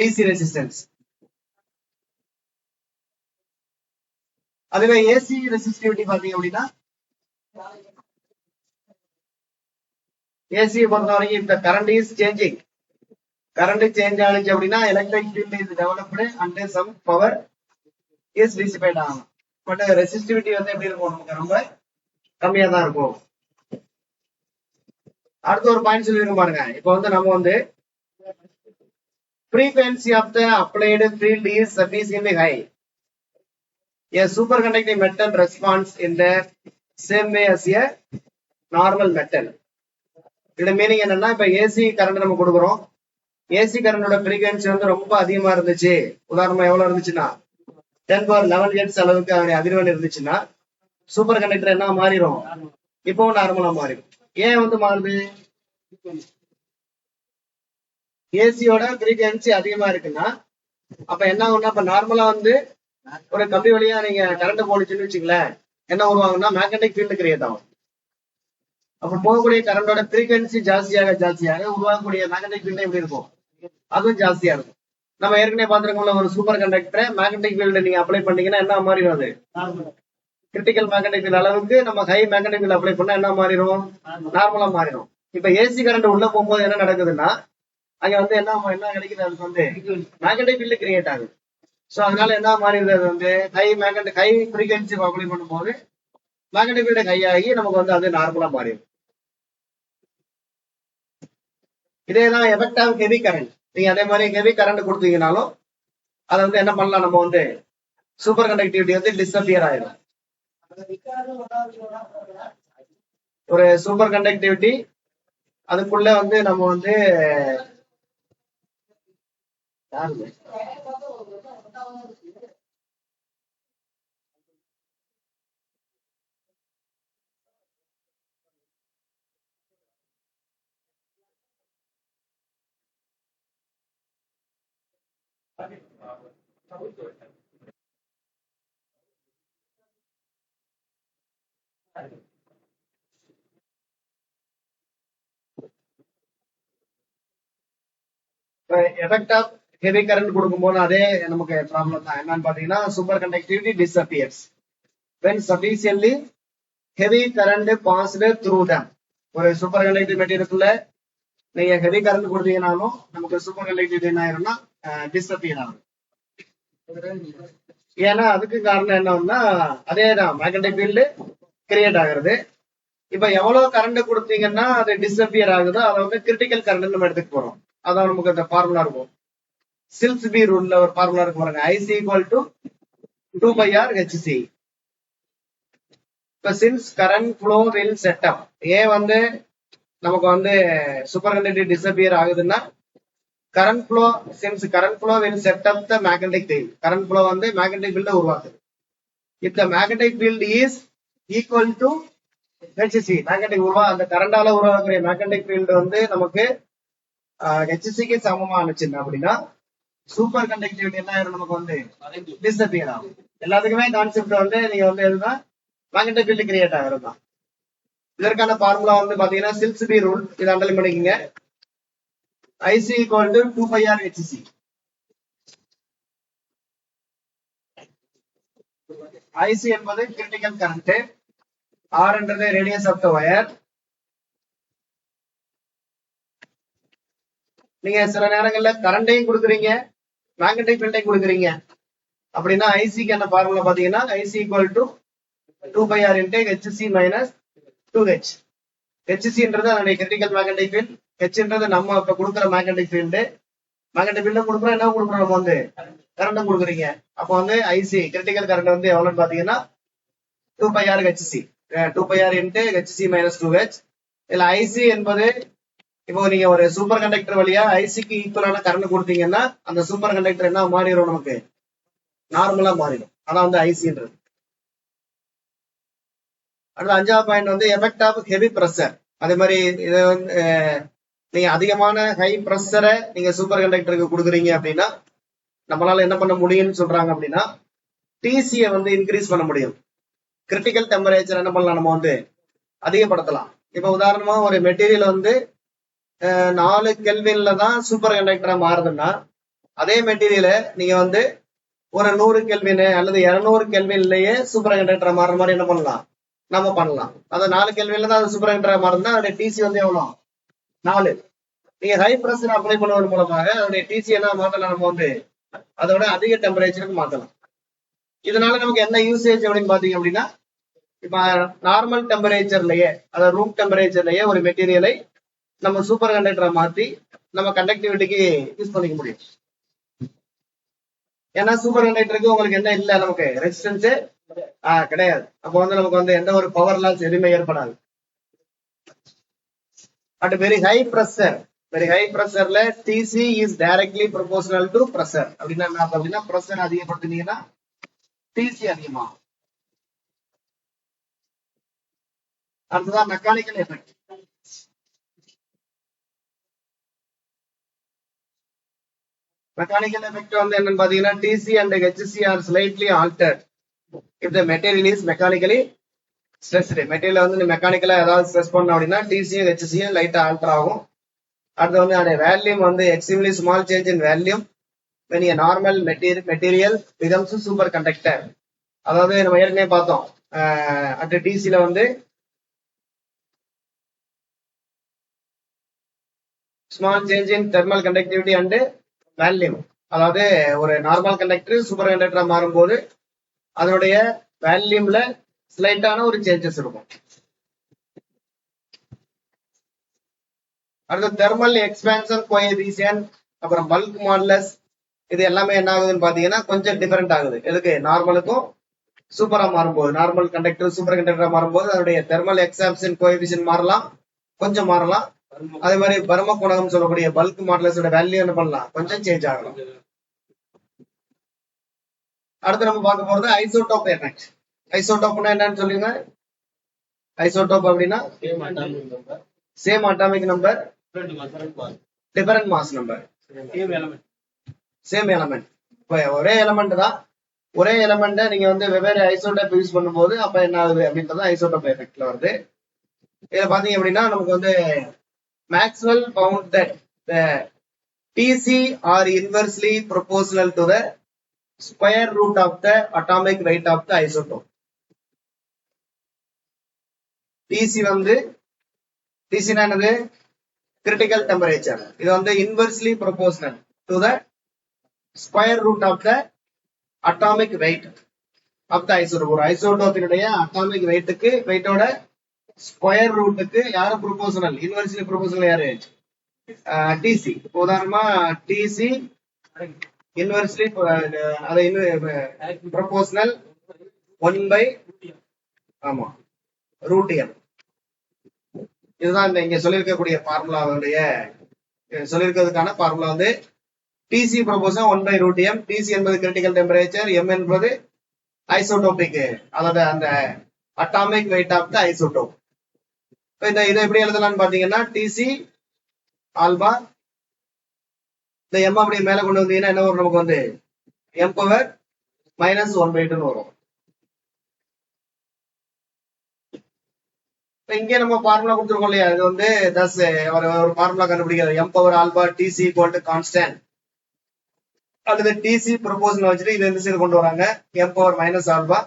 டிசி ரெசிஸ்டன்ஸ். அதுவே ஏசி ரெசிஸ்டிவிட்டி பாத்தீங்க அப்படின்னா, ஏசியை பொறுத்த வரைக்கும் இந்த current is changing, current change ஆனிச்சு அப்படின்னா electric field is developed and some power is dissipate ஆகும். பட் ரெசிஸ்டிவிட்டி வந்து எப்படி இருக்கும், நமக்கு ரொம்ப கம்மியா தான் இருக்கும். அடுத்த ஒரு பாயிண்ட் சொல்லிருக்க பாருங்க. இப்போ வந்து நம்ம வந்து frequency of the applied field is sufficiently high. A superconducting metal responds in the same way as a normal metal. இதோட மீனிங் என்னன்னா, இப்ப ஏசி கரண்ட் நம்ம கொடுக்குறோம், ஏசி கரண்டோட ஃப்ரீக்வன்சி வந்து ரொம்ப அதிகமா இருந்துச்சு, உதாரணமா எவ்வளவு இருந்துச்சுன்னா 10⁻11 ஹெர்ட்ஸ் அளவுக்கு அதனுடைய அதிர்வெண் இருந்துச்சுன்னா சூப்பர் கண்டக்டர் என்ன மாறிடும், இப்போ நார்மலா மாறிடும். ஏன் வந்து மாறுது, ஏசியோட ஃப்ரீக்வன்சி அதிகமா இருக்குன்னா அப்ப என்ன ஆகும்னா, அப்ப நார்மலா வந்து ஒரு கம்பி வழியா நீங்க கரண்ட் போனுச்சுன்னு வச்சுங்களேன், என்ன உருவாகும்னா மேக்னெட்டிக் ஃபீல்டு கிரியேட் ஆகும். அப்ப போகக்கூடிய கரண்டோட ஃப்ரீக்வன்சி ஜாஸ்தியாக உருவாகக்கூடிய மேக்னெட்டிக் ஃபீல்டு எப்படி இருக்கும், அதுவும் ஜாஸ்தியா இருக்கும். நம்ம ஏற்கனவே பார்த்திருக்கோம்ல, ஒரு சூப்பர் கண்டக்டரை மேக்னெட்டிக் ஃபீல்டு நீங்க அப்ளை பண்ணீங்கன்னா என்ன மாறிடும், அது கிரிட்டிக்கல் மேக்னெட்டிக் ஃபீல்ட் அளவுக்கு நம்ம ஹை மேக்னெட்டிக் ஃபீல்ட் அப்ளை பண்ணா என்ன மாறிடும், நார்மலா மாறிடும். இப்ப ஏசி கரண்ட் உள்ள போகும்போது என்ன நடக்குதுன்னா, அங்க வந்து என்ன கிடைக்குது, அதுக்கு வந்து மேக்னெட்டிக் ஃபீல்டு கிரியேட் ஆகுது. சோ அதனால என்ன மாறிடுது, அது வந்து ஹை ஃப்ரீக்வன்சி அப்ளை பண்ணும்போது மேக்னெட்டிக் ஃபீல்டு ஹை ஆகி நமக்கு வந்து அது நார்மலா மாறிடும். இதேதான் எஃபெக்ட் ஆஃப் ஹெவி கரண்ட். நீங்க அதே மாதிரி ஹெவி கரண்ட் கொடுத்தீங்கனாலும் அதை வந்து என்ன பண்ணலாம், நம்ம வந்து சூப்பர் கண்டக்டிவிட்டி வந்து டிஸ்அப்பியர் ஆயிடும். ஒரு சூப்பர் கண்டக்டிவிட்டி அதுக்குள்ள வந்து நம்ம வந்து எஃபெக்ட் ஆஃப் ஹெவி கரண்ட் கொடுக்கும்போது அதே நமக்கு ப்ராப்ளம் தான். என்னன்னு பாத்தீங்கன்னா super conductivity disappears when sufficiently heavy current passed through them. ஒரு சூப்பர் கண்டக்டிவ் மெட்டீரியலுக்குள்ள நீங்க ஹெவி கரண்ட் கொடுத்தீங்கன்னாலும் நமக்கு சூப்பர் கண்டக்டிவிட்டி என்ன ஆயிரும்னா டிஸ்அப்பியர் ஆகும். ஏன்னா அதுக்கு காரணம் என்னன்னா அதேதான் மேக்னெட்டிக் ஃபீல்டு கிரியேட் ஆகுறது. இப்ப எவ்வளவு கரண்ட் கொடுத்தீங்கன்னா அது டிஸ்அப்பியர் ஆகுதோ அதை வந்து கிரிட்டிக்கல் கரண்ட் நம்ம எடுத்துக்க போறோம். அதான் நமக்கு அந்த ஃபார்முலா இருக்கும். சில்ஸ்பி ரூல்ல ஒரு ஃபார்முலா இருக்கு பாருங்க, IC = 2πr HC. இப்ப since current flow will setup, ஏன் வந்து நமக்கு வந்து சூப்பர் கண்டக்டிவ் டிஸ்அப்பியர் ஆகுதுன்னா current flow, since current flow will setup the magnetic field, current flow வந்து மேக்னெட்டிக் ஃபீல்ட உருவாக்குது. If the magnetic field is equal to HC, magnetic அந்த கரண்டால உருவாக்குற மேக்னெட்டிக் ஃபீல்டு வந்து நமக்கு HCக்கு சமமா இருந்துச்சு அப்படின்னா சூப்பர் கண்டக்டிவிட்டி என்ன ஆயிரும், நமக்கு வந்து டிஸ்அப்பியர் ஆகும். எல்லாத்துக்குமே கான்செப்ட் வந்து நீங்க வந்து எதுனா மேக்னெட்டிக் ஃபீல்ட் கிரியேட் ஆகிறது தான். இதற்கான ஃபார்முலா வந்து பாத்தீங்கன்னா சில்ஸ்பி ரூல், இதை அண்டர்லைன் பண்ணிக்கங்க. IC = 2πr HC. IC என்பது கிரிட்டிக்கல் கரண்ட், R என்றது ரேடியஸ் ஆஃப் த வயர். நீங்க சில நேரங்கள்ல கரண்டையும் கொடுக்குறீங்க மேக்னெட்டிக் ஃபீல்டையும் கொடுக்குறீங்க அப்படின்னா ஐசிக்கு என்ன ஃபார்முலா பாத்தீங்கன்னா IC = 2πr × HC - 2h. HCன்றது அதனுடைய கிரிட்டிக்கல் மேக்னெட்டிக் ஃபீல்ட், Hன்றது நம்ம இப்ப கொடுக்குற மேக்னெட்டிக் ஃபீல்டு. மேக்னெட்டிக் ஃபீல்ட கொடுக்குறோம், என்ன கொடுக்குறோம், நம்ம வந்து கரண்ட் கொடுக்குறீங்க. அப்போ வந்து IC கிரிட்டிக்கல் கரண்ட் வந்து எவ்வளவுன்னு பாத்தீங்கன்னா 2πr HC, 2πr × HC - 2h. இதுல IC என்பது இப்போ நீங்க ஒரு சூப்பர் கண்டக்டர் வழியா ஐசிக்கு ஈக்குவலான கரண்ட் கொடுத்தீங்கன்னா அந்த சூப்பர் கண்டக்டர் என்ன மாறிடும், நமக்கு நார்மலா மாறிடும். அதான் வந்து ஐசின்றது. அடுத்த 5வது பாயிண்ட் வந்து எஃபெக்ட் ஆஃப் ஹெவி ப்ரெஷர். அதே மாதிரி இதை வந்து நீங்க அதிகமான ஹை ப்ரெஷரை நீங்க சூப்பர் கண்டக்டருக்கு கொடுக்குறீங்க அப்படின்னா நம்மளால என்ன பண்ண முடியும்னு சொல்றாங்க அப்படின்னா டிசியை வந்து இன்க்ரீஸ் பண்ண முடியும். கிரிட்டிக்கல் டெம்பரேச்சர் என்ன பண்ணலாம், நம்ம வந்து அதிகப்படுத்தலாம். இப்ப உதாரணமா ஒரு மெட்டீரியல் வந்து 4 கெல்வின்ல தான் சூப்பர் கண்டக்டரா மாறுதுன்னா அதே மெட்டீரியலை நீங்க வந்து ஒரு 100 கெல்வின் அல்லது 200 கெல்வின்லயே சூப்பர் கண்டக்டரா மாறுற மாதிரி என்ன பண்ணலாம், நம்ம பண்ணலாம். அதை 4 கெல்வின்ல தான் சூப்பர் கண்டக்டரா மாறுதுன்னா அதோட டிசி வந்து எவ்வளவு, 4. நீங்க ஹை பிரஷர் அப்ளை பண்ணுவதன் மூலமாக அதோடைய டிசி என்ன மாத்தலாம், நம்ம வந்து அதோட அதிக டெம்பரேச்சருக்கு மாத்தலாம். இதனால நமக்கு என்ன யூசேஜ் அப்படின்னு பாத்தீங்க அப்படின்னா இப்ப நார்மல் டெம்பரேச்சர்லயே அதாவது ரூம் டெம்பரேச்சர்லயே ஒரு மெட்டீரியலை நம்ம சூப்பர் கண்டக்டரை மாத்தி நம்ம கண்டக்டிவிட்டிக்கு யூஸ் பண்ணிக்க முடியும். ஏன்னா சூப்பர் கண்டக்டருக்கு உங்களுக்கு என்ன இல்ல, நமக்கு ரெசிஸ்டன்ஸ் கிடையாது. அப்போ வந்து நமக்கு வந்து எந்த ஒரு பவர் லாஸ் எதுவுமே ஏற்படாது. அட் வெரி ஹை ப்ரெஷர்ல TC is directly proportional to pressure. அப்படின்னா என்ன அப்படின்னா ப்ரெஷர் அதிகப்படுத்தினீங்கன்னா டிசி அதிகமாகும். அடுத்ததான் மெக்கானிக்கல் எஃபெக்ட். மெக்கானிக்கல் எஃபெக்ட் வந்து என்னன்னு பாத்தீங்கன்னா TC and HC are slightly altered if the material is mechanically stressed. Material வந்து மெக்கானிக்கலா ஏதாவது ஸ்ட்ரெஸ் பண்ணோம் அப்படின்னா டிசியும் HCயும் லைட்டா ஆல்டர் ஆகும். அடுத்து வந்து அதோட வேல்யூம் வந்து எக்ஸ்ட்ரீம்லி ஸ்மால் சேஞ்ச் இன் வேல்யூம் when a normal material becomes super conductor. அதாவது நம்ம ஏற்கனவே பார்த்தோம் அட் டிசில வந்து small change in thermal conductivity and volume. அதாவது ஒரு நார்மல் கண்டக்டர் சூப்பர் கண்டக்டரா மாறும்போது அதனுடைய வேல்யூம்ல ஸ்லைட்டான ஒரு சேஞ்சஸ் இருக்கும். அடுத்து தெர்மல் எக்ஸ்பான்ஷன் கோஎஃபிஷியன்ட், அப்புறம் பல்க் மாடுலஸ், இது எல்லாமே என்ன ஆகுதுன்னு பாத்தீங்கன்னா கொஞ்சம் டிஃபரெண்ட் ஆகுது. எதுக்கு, நார்மலுக்கும் சூப்பரா மாறும்போது, நார்மல் கண்டக்டர் சூப்பர் கண்டக்டரா மாறும்போது அதனுடைய தெர்மல் எக்ஸ்பான்ஷன் கோஎஃபிஷியன்ட் மாறலாம், கொஞ்சம் மாறலாம். அதே மாதிரி பர்ம குணகம் சொல்லக்கூடிய பல்க் மாடுலஸோட வேல்யூ என்ன பண்ணலாம், கொஞ்சம் சேஞ்ச் ஆகலாம். அடுத்து நம்ம பார்க்க போறது ஐசோடோப் எஃபெக்ட். ஐசோடோப்னா என்னன்னு சொல்லுங்க. ஐசோடோப் அப்படின்னா same atomic number different mass number same element. ஒரே எலமெண்ட் தான், ஒரே எலமெண்ட்டை நீங்க வந்து வெவ்வேறு ஐசோடோப் யூஸ் பண்ணும்போது அப்ப என்ன ஆகுது அப்படின்றது ஐசோடோப் எஃபெக்ட்ல வருது. இதுல பாத்தீங்க அப்படின்னா நமக்கு வந்து Maxwell found that the TC are inversely proportional to the square root of the atomic weight of the isotope. TC வந்து TC என்னது critical temperature. இது வந்து inversely proportional to the square root of the atomic weight of the isotope. ஒரு ஐசோடோப்பினுடைய அட்டாமிக் வெயிட்டுக்கு வெயிட்டோட ஸ்கொயர் ரூட்டுக்கு யாரு ப்ரொபோஷனல்? இன்வெர்ஸ்லி ப்ரொபோஷனல் யாரு? டிசி. உதாரணமா டிசி இன்வெர்ஸ்லி அதை ப்ரொபோஷனல் 1/, ஆமா, √m. இதுதான் இந்த இங்க சொல்லியிருக்கக்கூடிய ஃபார்முலாவுடைய சொல்லியிருக்கிறதுக்கான ஃபார்முலா வந்து டிசி ப்ரொபோஷனல் 1/√m. டிசி என்பது கிரிட்டிக்கல் டெம்பரேச்சர், எம் என்பது ஐசோடோபிக், அதாவது அந்த atomic weight of the isotope. இதை எப்படி எழுதலாம்னு பாத்தீங்கன்னா டிசி ஆல்பா, இந்த எம் அப்படி மேல கொண்டு வந்தீங்கன்னா என்ன வரும்? நமக்கு வந்து எம் பவர் -1/2 வரும். இங்கே நம்ம ஃபார்முலா கொடுத்துருக்கோம் இல்லையா, இது வந்து ஒரு ஃபார்முலா கண்டுபிடிக்கிறது. M power alpha TC equal to constant அல்லது டிசி ப்ரொபோஷனல் வச்சுட்டு இது இந்த சைடு கொண்டு வராங்க, எம் பவர் -ஆல்பா.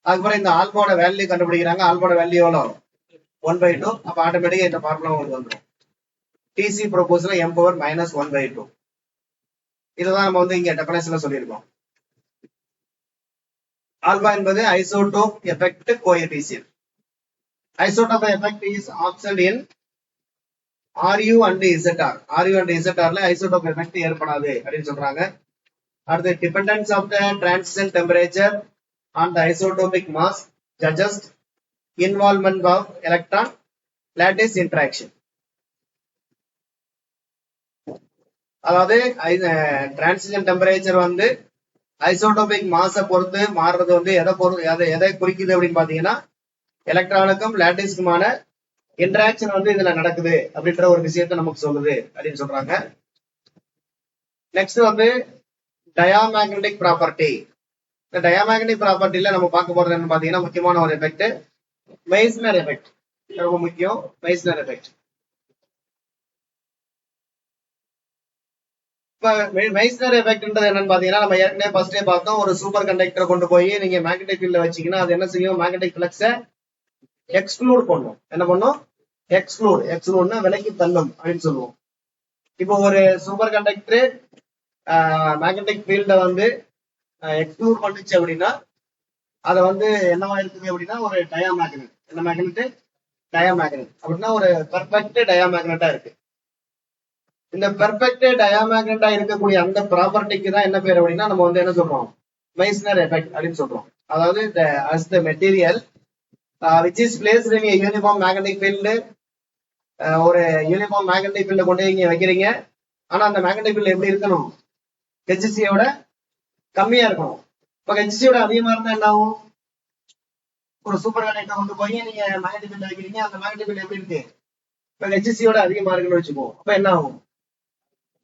அதுக்கப்புறம் இந்த ஆல்பாவோட வேல்யூ கண்டுபிடிக்கிறாங்க. ஆல்பாவோட வேல்யூ எவ்வளோ? 1/2. அப்ப ஆட்டோமேட்டிக்கா இந்த ஃபார்முலா உங்களுக்கு வந்துடும். TC proportional M power -1/2. இதுதான் நம்ம வந்து இங்க டெஃபினேஷன்ல சொல்லியிருக்கோம். ஆல்பா என்பது isotope effect coefficient. Isotope effect is absent in RU and ZR. RU and ZR ல ஐசோடோப் எஃபெக்ட் ஏற்படாது அப்படின்னு சொல்றாங்க. அடுத்து dependence of the transition temperature on the isotopic mass suggest involvement of electron lattice interaction. அதாவது டிரான்சிஷன் டெம்பரேச்சர் வந்து ஐசோடோபிக் மாஸை பொறுத்து மாறுறது வந்து எதை குறிக்குது அப்படின்னு பாத்தீங்கன்னா எலக்ட்ரானுக்கும் லாட்டிஸ்க்குமான இன்டராக்ஷன் வந்து இதுல நடக்குது அப்படின்ற ஒரு விஷயத்த நமக்கு சொல்லுது அப்படின்னு சொல்றாங்க. நெக்ஸ்ட் வந்து டயாமேக்னெட்டிக் ப்ராப்பர்ட்டி. இந்த டயாமேக்னெட்டிக் ப்ராப்பர்ட்டில நம்ம பார்க்க போறது என்ன பாத்தீங்கன்னா முக்கியமான ஒரு எஃபெக்ட் மெய்ஸ்னர் எஃபெக்ட். ரொம்ப முக்கியம், மெய்ஸ்னர் எஃபெக்ட். இப்ப மெய்ஸ்னர் எஃபெக்ட்ன்றது என்னன்னு பாத்தீங்கன்னா நம்ம ஏற்கனவே ஃபர்ஸ்டே பார்த்தோம். ஒரு சூப்பர் கண்டக்டரை கொண்டு போய் நீங்க மேக்னெட்டிக் ஃபீல்ட்ல வச்சீங்கன்னா அது என்ன செய்யும்? மேக்னெட்டிக் ஃப்ளக்ஸை எக்ஸ்க்ளூட் பண்ணும். என்ன பண்ணும்? எக்ஸ்க்ளூட்னா விலக்கி தள்ளும் அப்படின்னு சொல்லுவோம். இப்போ ஒரு சூப்பர் கண்டக்டர் மேக்னெட்டிக் ஃபீல்ட வந்து எக்ஸ்க்ளூட் பண்ணுச்சு அப்படின்னா அதை வந்து என்னவா இருக்குது அப்படின்னா ஒரு டயாமேக்னெட். என்ன மேக்னெட்? டயாமேக்னெட். அப்படின்னா ஒரு பெர்ஃபெக்ட் டயாமேக்னெட்டா இருக்கு. இந்த பெர்ஃபெக்ட் டயாமேக்னெட்டா இருக்கக்கூடிய அந்த ப்ராப்பர்ட்டிக்கு தான் என்ன பேர் அப்படின்னா நம்ம வந்து என்ன சொல்றோம்? மெய்ஸ்னர் எஃபெக்ட் அப்படின்னு சொல்றோம். அதாவது as the material which is placed in a uniform magnetic field, ஒரு யூனிஃபார்ம் மேக்னெட்டிக் ஃபீல்ட கொண்டு இங்க வைக்கிறீங்க. ஆனா அந்த மேக்னெட்டிக் ஃபீல்ட் எப்படி இருக்கணும்? ஹெச்சிசியோட கம்மியா இருக்கணும். இப்ப ஹெச்சிசியோட அதிகமா இருந்தா என்ன ஆகும்? ஒரு சூப்பர் கண்டக்டர் கொண்டு போய் நீங்க மேக்னெட்டிக் ஃபீல்ட் வைக்கிறீங்க. அந்த மேக்னெட்டிக் ஃபீல்ட் எப்படி இருக்கு? இப்ப ஹெச்சிசியோட அதிகமா இருக்குன்னு வச்சுப்போம். அப்ப என்ன ஆகும்?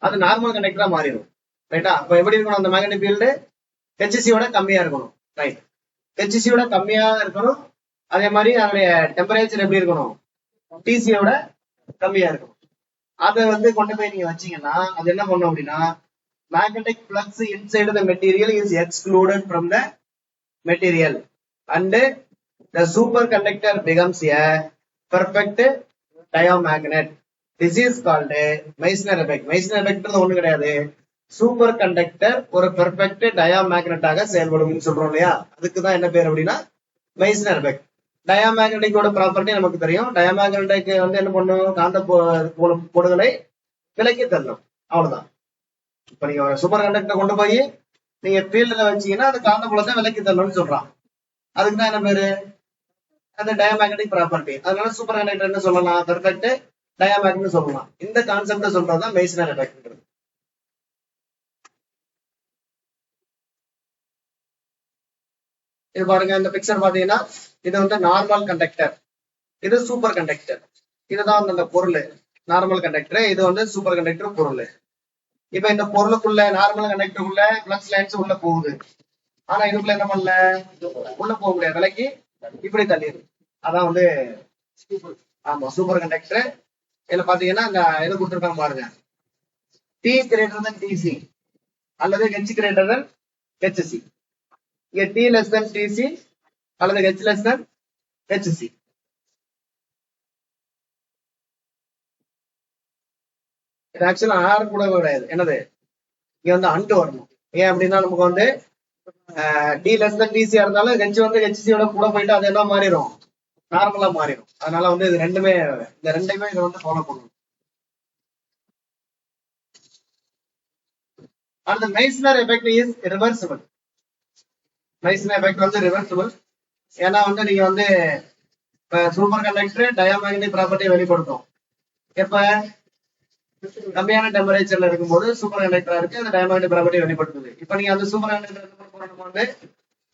அது நார்மல் கண்டக்டரா மாறிடும். ரைட்டா? அப்ப எப்படி இருக்கணும்? அந்த மேக்னெட்டிக் ஃபீல்டு ஹெச்சிசியோட கம்மியா இருக்கணும். ரைட்? ஹெச்சிசியோட கம்மியா இருக்கணும். அதே மாதிரி அதனுடைய டெம்பரேச்சர் எப்படி இருக்கணும்? டிசியோட கம்மியா இருக்கும். அதை வந்து கொண்டு போய் நீங்க வச்சீங்கன்னா அது என்ன பண்ணும் அப்படின்னா magnetic flux inside the material is excluded from the material and the super conductor becomes a perfect diamagnet. This is called Meissner effect. Meissner எஃபெக்ட்ன்றது ஒண்ணு கிடையாது, சூப்பர் கண்டக்டர் ஒரு பெர்ஃபெக்ட் டயாமேக்னெட்டாக செயல்படும் சொல்றோம் இல்லையா, அதுக்குதான் என்ன பேர் அப்படின்னா மெய்ஸ்னர் எஃபெக்ட். டயாமேக்னெட்டிக்கோட ப்ராப்பர்ட்டி நமக்கு தெரியும். டயாமேக்னெட்டிக் வந்து என்ன பண்ணும்? காந்த கோடுகளை விலக்கி தள்ளும். அவ்வளவுதான். இப்ப நீங்க ஒரு சூப்பர் கண்டக்டரை கொண்டு போய் நீங்க ஃபீல்டுல வச்சீங்கன்னா அது காந்த புலத்தை விலக்கி தள்ளும்னு சொல்றான். அதுக்கு தான் என்ன பேரு? அந்த டயாமேக்னெட்டிக் ப்ராப்பர்ட்டி. அதனால சூப்பர் கண்டக்டர் என்ன சொல்லலாம்? பெர்ஃபெக்ட் டயாமேக்னெட் சொல்லலாம். இந்த கான்செப்ட சொல்றதுதான் மெய்ஸ்னர் எஃபெக்ட். இது பாருங்க, இந்த பிக்சர் பாத்தீங்கன்னா இது வந்து நார்மல் கண்டக்டர், இது சூப்பர் கண்டக்டர். இதுதான் அந்த பொருள் நார்மல் கண்டக்டர், இது வந்து சூப்பர் கண்டக்டர் பொருள். இப்ப இந்த பொருளுக்குள்ள நார்மல் கண்டக்டருக்குள்ள பிளக்ஸ் லைன்ஸ் உள்ள போகுது. ஆனா இதுக்குள்ள என்ன பண்ணல, உள்ள போக முடியாது, விலைக்கு இப்படி தள்ளிடு. அதான் வந்து ஆமா சூப்பர் கண்டக்டர். இதுல பாத்தீங்கன்னா இந்த இது கொடுத்துருக்காங்க பாருங்க, டி கிரேட்டர் தன் டிசி அல்லது ஹெச் கிரேட்டர் தன் ஹெச்சி. இங்க டி லெஸ் தன் டிசி அல்லது ஹெச் லெஸ் தன் ஹெச்சி. இது ஆக்சுவலா ஆர் கூட கிடையாது, என்னது இங்க வந்து அண்டு வரணும். ஏன் அப்படின்னா நமக்கு வந்து டி லெஸ் தன் டிசியா இருந்தாலும் ஹெச் வந்து ஹெச்சியோட கூட போயிட்டு அது என்ன மாறிடும், நார்மலா மாறிடும். அதனால வந்து இது ரெண்டுமே, இந்த ரெண்டையுமே இதை வந்து ஃபாலோ பண்ணணும். அடுத்த மைஸ்னர் எஃபெக்ட் இஸ் ரிவர்சிபிள். மைஸ்னர் எஃபெக்ட் வந்து ரிவர்சிபிள். ஏன்னா வந்து நீங்க வந்து சூப்பர் கண்டக்டர் டயாமேக்னெட்டிக் ப்ராப்பர்ட்டியை வெளிப்படுத்தும். எப்ப கம்மியான டெம்பரேச்சர்ல இருக்கும்போது சூப்பர் கண்டக்டரா இருக்கு, அந்த டயாமேக்னெட்டிக் ப்ராப்பர்ட்டியை வெளிப்படுத்துது. இப்ப நீங்க அந்த சூப்பர் கண்டக்டர் வந்து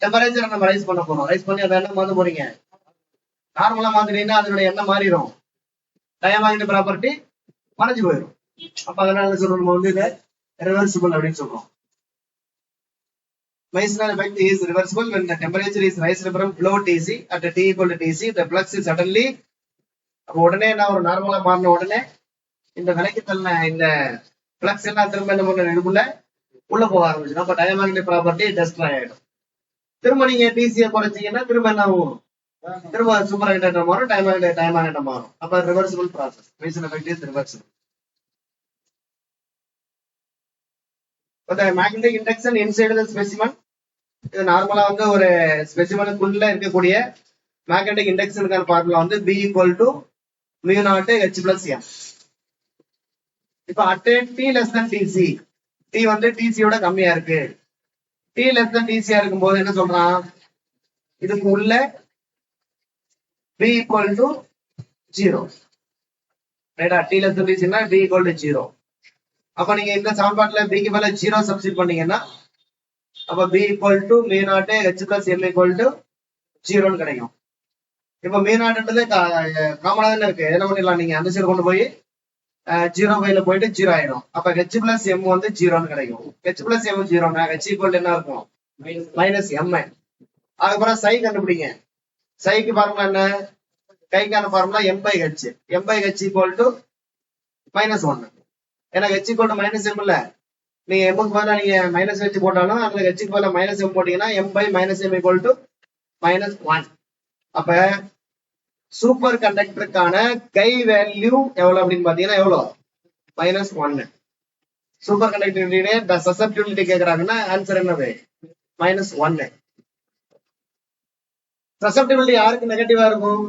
டெம்பரேச்சர் நம்ம ரைஸ் பண்ண போறோம். ரைஸ் பண்ணி அதை என்ன மாத்த போறீங்க, நார்மலா மாத்தினீங்கன்னா அதனுடைய என்ன மாறிடும், டயாமேக்னெட்டிக் ப்ராப்பர்ட்டி மறைஞ்சு போயிடும். அப்ப அதனால சொல்றோம் நம்ம வந்து இதை reversible அப்படின்னு சொல்றோம். Meissner effect is reversible when the temperature is raised from below Tc at T equal to Tc. The flux is suddenly, உடனே நான் ஒரு நார்மலா மாறின உடனே இந்த விலைக்கு தள்ள இந்த பிளக்ஸ் எல்லாம் திரும்ப என்ன பண்ண இதுக்குள்ள உள்ள போக ஆரம்பிச்சு, அப்ப டயாமேக்னெட்டிக் ப்ராப்பர்ட்டி டெஸ்ட்ராய் ஆயிடும். திரும்ப நீங்க டிசியை குறைச்சிங்கன்னா திரும்ப என்ன ஆகும், திரும்ப சூப்பர் கண்டக்டர் மாறும், டயாமேக்னெட் மாறும். அப்ப reversible process. Meissner effect is reversible. Magnetic induction inside the specimen. இது நார்மலா வந்து ஒரு ஸ்பெசிமனுக்குள்ள இருக்கக்கூடிய மேக்னெட்டிக் இண்டக்ஷனுக்கான ஃபார்முலா வந்து B equal to mu naught H plus M. இப்ப at T less than TC, T வந்து TC யோட கம்மியா இருக்கு. T less than TC இருக்கும்போது என்ன சொல்றான், இதுக்கு உள்ள B equal to 0. ரைட்டா, T less than TC னா B equal to 0. அப்ப நீங்க இந்த சமன்பாட்டுல B க்கு பதிலா 0 சப்ஸ்டிட் பண்ணீங்கன்னா அப்ப B equal to mu naught H plus M equal to 0 கிடைக்கும். இப்ப mu naughtன்றது காமனா தானே இருக்கு, என்ன பண்ணிடலாம், நீங்க அந்த சைடு கொண்டு போய் 0 பைல போயிட்டு 0 ஆயிடும். அப்ப H plus M வந்து 0 கிடைக்கும். H plus M 0 H equal to என்ன இருக்கும், மைனஸ் M. அதுக்கப்புறம் சை கண்டுபிடிங்க. சைக்கு ஃபார்முலா என்ன, கைக்கான formula M by H. M by H equal to -1. ஏன்னா H equal to -M இல்ல, நீங்க M பதிலா நீங்க மைனஸ் வச்சு போட்டாலும் அதுல H க்கு பதிலா -M போட்டீங்கன்னா M by -M equal to -1. அப்ப சூப்பர் கண்டக்டருக்கான கை வேல்யூ எவ்வளவு அப்படின்னு பாத்தீங்கன்னா எவ்வளவு, -1. சூப்பர் கண்டக்டிவிட்டி சசப்டிபிலிட்டி கேக்குறாங்கன்னா ஆன்சர் என்னது, -1. சசப்டிபிலிட்டி யாருக்கு நெகட்டிவா இருக்கும்,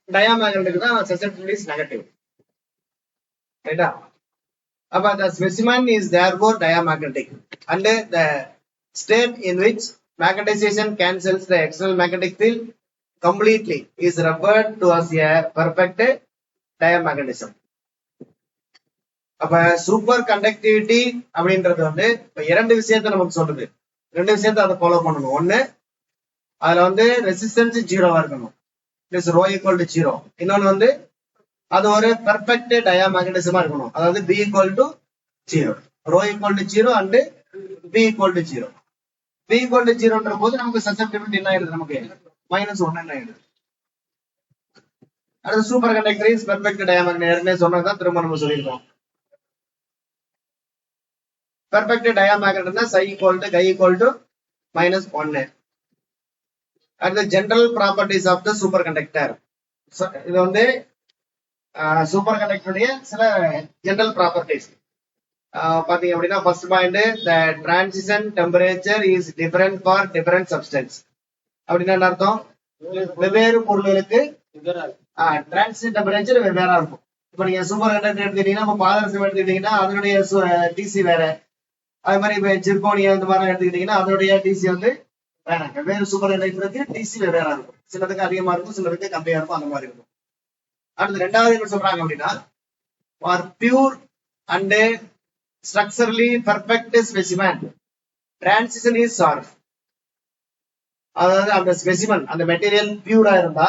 டயாமேக்னெட்டுக்கு தான் சசப்டிபிலிட்டி இஸ் நெகட்டிவ். ரைட்டா, அப்ப the specimen is therefore diamagnetic and the state in which magnetization cancels the external magnetic field completely is referred to as a perfect diamagnetism. அப்ப சூப்பர் கண்டக்டிவிட்டி அப்படின்றது வந்து இப்ப இரண்டு விஷயத்த நமக்கு சொல்லுது, ரெண்டு விஷயத்த அதை ஃபாலோ பண்ணணும். ஒண்ணு, அதுல வந்து ரெசிஸ்டன்ஸ் 0வா இருக்கணும், ρ equal to 0. இன்னொன்னு வந்து அது ஒரு பெர்ஃபெக்ட் டயாமேக்னடிசமா இருக்கணும், அதாவது B equal to 0, ρ equal to 0 and B equal to 0. B equal to 0ன்ற போது நமக்கு சசப்டிபிலிட்டி என்ன ஆயிடுது, நமக்கு -1 என்ன ஆயிடுது. அடுத்து super conductor is perfect diamagnet, ஏற்கனவே சொன்னதான் திரும்ப நம்ம சொல்லியிருக்கோம். பெர்ஃபெக்ட் டயாமேக்னெட்னா psi equal to chi equal to -1. அடுத்து general properties of the super conductor. இது வந்து சூப்பர் கண்டக்டருடைய சில ஜெனரல் ப்ராப்பர்ட்டிஸ் பாத்தீங்க அப்படின்னா, first point, the transition temperature is different for different substance. அப்படின்னா என்ன அர்த்தம், வெவ்வேறு பொருள்களுக்கு டிரான்சிஷன் டெம்பரேச்சர் வெவ்வேறா இருக்கும். இப்ப நீங்க சூப்பர் கண்டக்டர் எடுத்துக்கிட்டீங்கன்னா, இப்ப பாதரசம் எடுத்துக்கிட்டீங்கன்னா அதனுடைய டிசி வேற, அது மாதிரி இப்ப ஜிர்கோனியா இந்த மாதிரி எடுத்துக்கிட்டீங்கன்னா அதனுடைய டிசி வந்து வேற. வெவ்வேறு சூப்பர் கண்டக்டருக்கு டிசி வெவ்வேறா இருக்கும், சிலருக்கு அதிகமா இருக்கும், சிலருக்கு கம்மியா இருக்கும், அந்த மாதிரி இருக்கும். அடுத்து ரெண்டாவது என்ன சொல்றாங்க அப்படின்னா, for pure and structurally perfect specimen transition is sharp. அதாவது அந்த ஸ்பெசிமன், அந்த மெட்டீரியல் பியூரா இருந்தா,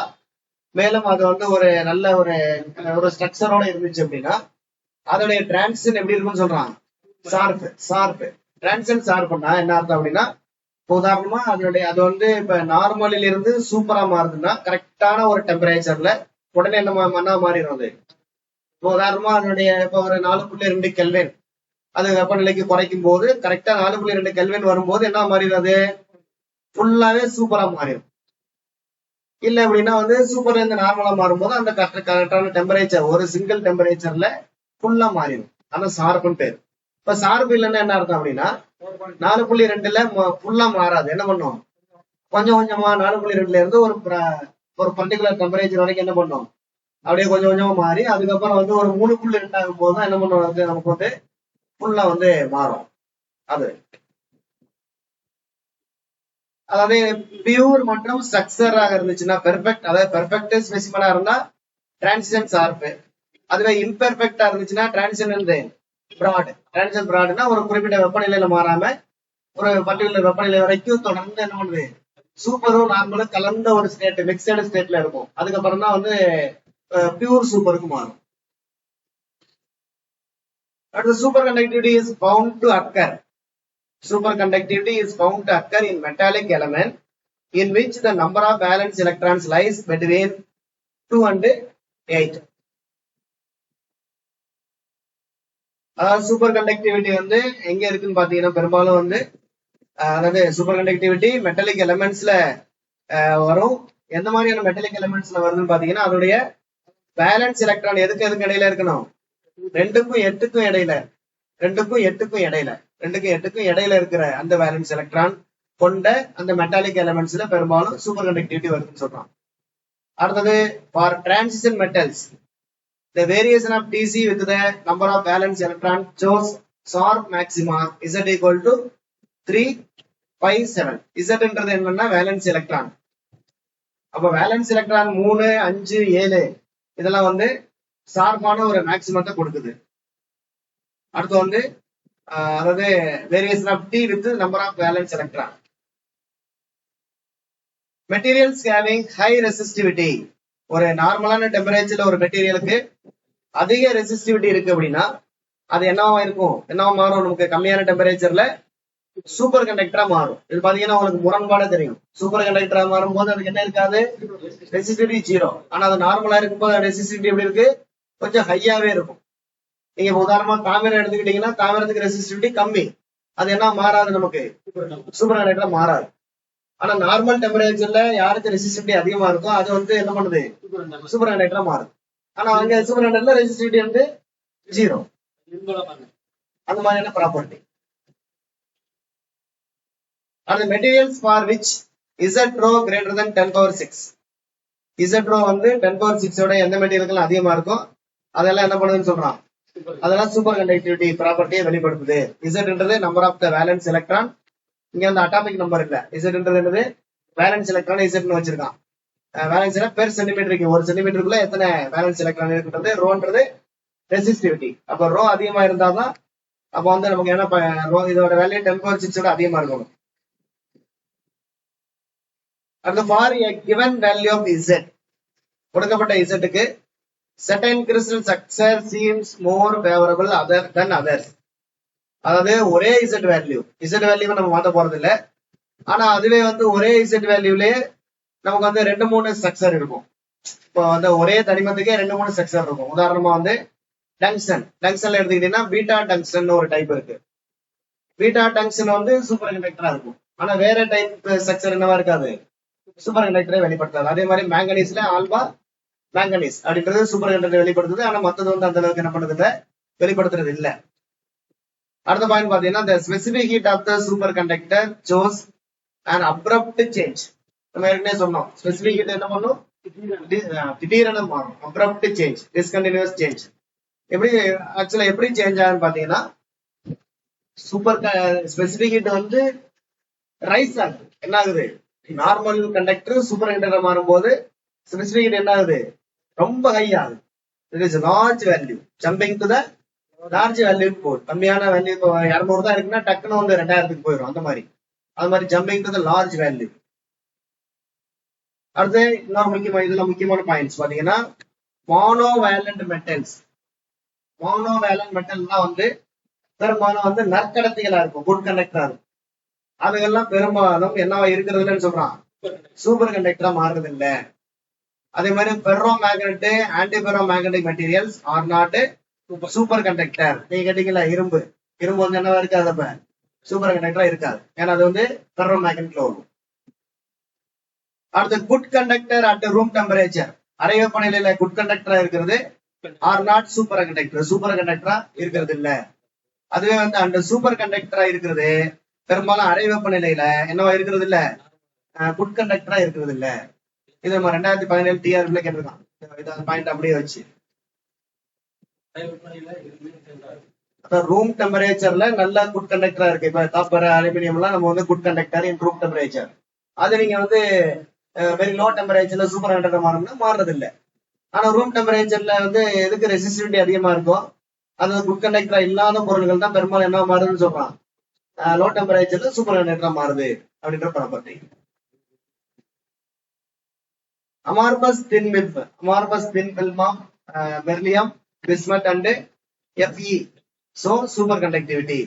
மேலும் அது வந்து ஒரு நல்ல ஒரு ஸ்ட்ரக்சரோட இருந்துச்சு அப்படின்னா அதோடைய டிரான்சிஷன் எப்படி இருக்கும்னு சொல்றாங்க, ஷார்ப். டிரான்சிஷன் ஷார்ப்னா என்ன அர்த்தம் அப்படின்னா, இப்போ உதாரணமா அது வந்து இப்ப நார்மலில் இருந்து சூப்பரா மாறுதுன்னா கரெக்டான ஒரு டெம்பரேச்சர்ல உடனே என்ன மாறிடும் அது. இப்போ உதாரணமா அதனுடைய இப்ப ஒரு 4.2 கெல்வின் அது வெப்பநிலைக்கு குறைக்கும் போது கரெக்டா 4.2 கெல்வின் வரும்போது என்ன மாறிடும் அது ஃபுல்லாவே சூப்பரா மாறிடும். இல்ல அப்படின்னா வந்து சூப்பர்ல இருந்து நார்மலா மாறும்போது அந்த கரெக்டான டெம்பரேச்சர் ஒரு சிங்கிள் டெம்பரேச்சர்ல ஃபுல்லா மாறிடும். ஆனா சார்புன்னு பேர். இப்ப சார்பு இல்லைன்னா என்ன அர்த்தம் அப்படின்னா 4.2ல ஃபுல்லா மாறாது. என்ன பண்ணும் கொஞ்சம் கொஞ்சமா 4.2ல இருந்து ஒரு பர்டிகுலர் டெம்பரேச்சர் வரைக்கும் என்ன பண்ணும் அப்படியே கொஞ்சம் கொஞ்சமா மாறி அதுக்கப்புறம் வந்து ஒரு 3.2 ஆகும் போது தான் என்ன பண்ணும் வந்து நமக்கு வந்து ஃபுல்லா வந்து மாறும். அதாவது பியூர் மற்றும் ஸ்ட்ரக்சராக இருந்துச்சுன்னா பெர்ஃபெக்ட், அதாவது பெர்ஃபெக்ட் ஸ்பெசிமனா இருந்தா டிரான்சிஷன் ஷார்ப். அதுவே இம்பெர்ஃபெக்டா இருந்துச்சுன்னா டிரான்சிஷன் பிராட்னா ஒரு குறிப்பிட்ட வெப்பநிலையில மாறாம ஒரு பர்டிகுலர் வெப்பநிலை வரைக்கும் தொடர்ந்து என்ன பண்ணுது சூப்பரும் நார்மலும் கலந்த ஒரு ஸ்டேட் மிக்சடு ஸ்டேட்ல இருக்கும். அதுக்கப்புறம் தான் வந்து பியூர் சூப்பருக்கு மாறும். அடுத்து superconductivity is found to occur. Superconductivity is found to occur in metallic element in which the number of valence electrons lies between 2 and 8. அதாவது சூப்பர் கண்டக்டிவிட்டி வந்து எங்க இருக்குன்னு பாத்தீங்கன்னா பெரும்பாலும் வந்து அதாவது சூப்பர் கண்டக்டிவிட்டி மெட்டாலிக் எலமெண்ட்ஸ்ல வரும். எந்த மாதிரியான மெட்டாலிக் எலமெண்ட்ஸ்ல வருதுன்னு பாத்தீங்கன்னா அதோடைய வேலன்ஸ் எலக்ட்ரான் எதுக்கு இடையில இருக்கணும் 2க்கும் 8க்கும் இடையில 2க்கும் 8க்கும் இருக்கிற அந்த வேலன்ஸ் எலக்ட்ரான் கொண்ட அந்த மெட்டாலிக் எலமெண்ட்ஸ்ல பெரும்பாலும் சூப்பர் கண்டக்டிவிட்டி வருதுன்னு சொல்றோம். அடுத்தது for transition metals the variation of Tc with the number of valence electron shows sharp maxima Z equal to 3, 5, 7. Z என்றது என்னன்னா வேலன்ஸ் எலக்ட்ரான். அப்ப வேலன்ஸ் எலக்ட்ரான் 3, 5, 7 இதெல்லாம் வந்து ஷார்ப்பான ஒரு மேக்சிமத்தை கொடுக்குது. அடுத்து வந்து அதாவது variation of T with number of valence electron. Materials having high resistivity. ஒரு நார்மலான டெம்பரேச்சர்ல ஒரு மெட்டீரியலுக்கு அதிக ரெசிஸ்டிவிட்டி இருக்கு அப்படின்னா அது என்னவா மாறும் நமக்கு கம்மியான டெம்பரேச்சர்ல சூப்பர் கண்டக்டரா மாறும். இது பாத்தீங்கன்னா உங்களுக்கு முரண்பாட தெரியும். சூப்பர் கண்டக்டரா மாறும் போது அதுக்கு என்ன இருக்காது ரெசிஸ்டிவிட்டி 0. ஆனா அது நார்மலா இருக்கும்போது ரெசிஸ்டிவிட்டி எப்படி இருக்கு கொஞ்சம் ஹையாவே இருக்கும். நீங்க உதாரணமா தாமிரம் எடுத்துக்கிட்டீங்கன்னா தாமிரத்துக்கு ரெசிஸ்டிவிட்டி கம்மி, அது என்ன மாறாது நமக்கு சூப்பர் கண்டக்டரா மாறாது. ஆனா நார்மல் டெம்பரேச்சர்ல யாருக்கு ரெசிஸ்டிவிட்டி அதிகமா இருக்கோ அது வந்து என்ன பண்ணுது சூப்பர் கண்டக்டரா மாறுது. ஆனா அங்க சூப்பர் கண்டக்டர்ல ரெசிஸ்டிவிட்டி வந்து 0. அந்த மாதிரியான ப்ராப்பர்ட்டி. அந்த materials for which Z rho greater than 10⁶. Z rho வந்து 10⁶ ஓட எந்த மெட்டீரியலுக்கு அதிகமா இருக்கும் அதெல்லாம் என்ன பண்ணுதுன்னு சொல்றான், அதெல்லாம் சூப்பர் கண்டக்டிவிட்டி ப்ராப்பர்ட்டியை வெளிப்படுத்துது. Z number of the valence electron. இங்க வந்து அட்டாமிக் நம்பர் இல்ல, Z என்னது வேலன்ஸ் எலக்ட்ரான் Z வச்சிருக்கான். வேலன்ஸ் பெர் சென்டிமீட்டருக்கு ஒரு சென்டிமீட்டருக்குள்ள எத்தனை வேலன்ஸ் எலக்ட்ரான் இருக்குன்றது ரோன்றது ரெசிஸ்டிவிட்டி. அப்ப ரோ அதிகமா இருந்தாதான் அப்ப வந்து நமக்கு என்ன ரோ இதோட வேல்யூ 10⁶ அதிகமா இருக்கும். அந்த for a given value of Z கொடுக்கப்பட்ட Z-க்கு certain crystal structure seems more favorable than others. அதாவது ஒரே Z வேல்யூ நம்ம மாத்த போறது இல்ல, ஆனா அதுவே வந்து ஒரே Z வேல்யூலயே நமக்கு வந்து 2-3 ஸ்ட்ரக்சர் இருக்கும். இப்போ வந்து ஒரே தனிமத்துக்கே 2-3 ஸ்ட்ரக்சர் இருக்கும். உதாரணமா வந்து டங்ஸ்டன்ல எடுத்துக்கிட்டீங்கன்னா பீட்டா டங்ஸ்டன் ஒரு டைப் இருக்கு. பீட்டா டங்ஸ்டன் வந்து சூப்பர் கண்டக்டரா இருக்கும். ஆனா வேற டைப் ஸ்ட்ரக்சர் என்னவா இருக்காது சூப்பர் கண்டக்டரை வெளிப்படுத்தாது. அதே மாதிரி மேங்கனீஸ்ல ஆல்பா மேங்கனீஸ் அப்படின்றது சூப்பர் கண்டக்டரை வெளிப்படுத்துது. ஆனா மத்தது வந்து அந்த அளவுக்கு என்ன பண்ணுறது வெளிப்படுத்துறது இல்ல. அடுத்த பாயிண்ட் பாத்தீங்கன்னா the specific heat of the superconductor shows an abrupt change. நம்ம ஏற்கனவே சொன்னோம் ஸ்பெசிபிக் ஹீட் என்ன பண்ணும் திடீரென மாறும். Abrupt change, discontinuous change. எப்படி சேஞ்ச் ஆகுன்னு பாத்தீங்கன்னா சூப்பர் ஸ்பெசிபிக் ஹீட் வந்து ரைஸ் ஆகுது. என்ன ஆகுது நார்மல் கண்டக்டர் சூப்பர் கண்டக்டர் மாறும்போது ஸ்பெசிபிக் ஹீட் என்ன ஆகுது ரொம்ப ஹை ஆகுது. It is large value jumping to the large வேல்யூக்கு போகுது. கம்மியான வேல்யூ இப்போ 200 தான் இருக்குன்னா டக்குன்னு வந்து 2000க்கு போயிடும். அந்த மாதிரி jumping to the large value. அடுத்து இன்னொரு முக்கியமான பாயிண்ட்ஸ் பாத்தீங்கன்னா மோனோவேலண்ட் மெட்டல்ஸ். மோனோவேலண்ட் மெட்டல்னா வந்து பெரும்பாலும் வந்து நற்கடத்திகளா இருக்கும், குட் கண்டக்டரா இருக்கும். அதுகெல்லாம் பெரும்பாலும் என்னவா இருக்கிறது இல்லைன்னு சொல்றான், சூப்பர் கண்டக்டரா மாறுறது இல்ல. அதே மாதிரி ferro magnet, anti ferro magnetic materials are not super conductor. நீங்க கேட்டீங்களா, இரும்பு வந்து என்னவா இருக்காது, அப்ப சூப்பர் கண்டக்டரா இருக்காது, ஏன்னா அது வந்து பெர்ரோ மேக்னெட்ல வரும். அடுத்து good conductor at room temperature, அறை வெப்பநிலையில குட் கண்டக்டரா இருக்கிறது are not super conductor, super கண்டக்டரா இருக்கிறது இல்ல. அதுவே வந்து அந்த சூப்பர் கண்டக்டரா இருக்கிறது பெரும்பாலும் அறை வெப்பநிலையில என்னவா இருக்கிறது இல்ல, குட் கண்டக்டரா இருக்கிறது இல்ல. இது நம்ம 2017 டிஆர்பில கேட்டிருக்கான். பாயிண்ட் அப்படியே வச்சு ரூம் டெம்பரேச்சர்ல நல்ல குட் கண்டக்டரா இருக்கு. இப்ப காப்பர், அலுமினியம் எல்லாம் நம்ம வந்து குட் கண்டக்டர் இன் ரூம் டெம்பரேச்சர். அது நீங்க வந்து வெரி லோ டெம்பரேச்சர்ல சூப்பர் கண்டக்டர் மாறணும்னா மாறுறது இல்ல. ஆனா ரூம் டெம்பரேச்சர்ல வந்து எதுக்கு ரெசிஸ்டிவிட்டி அதிகமா இருக்கும், அது குட் கண்டக்டரா இல்லாத பொருள்கள் தான் பெரும்பாலும் என்ன மாறுதுன்னு சொல்றான், லோ டெம்பரேச்சர்ல சூப்பர் கண்டக்டரா மாறுது அப்படின்ற property. amorphous thin film of beryllium, bismuth and Fe. So super conductivity.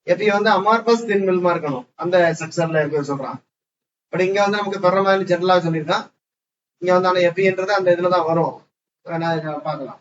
Fe வந்து amorphous thin film இருக்கணும், அந்த ஸ்ட்ரக்சர்ல இருக்கு சொல்றான். பட் இங்க வந்து நமக்கு பெர்ரோ மேக்னெட் ஜெனரலா சொல்லியிருக்கான். இங்க வந்து அந்த Feன்றது அந்த இதுலதான் வரும், பார்க்கலாம்.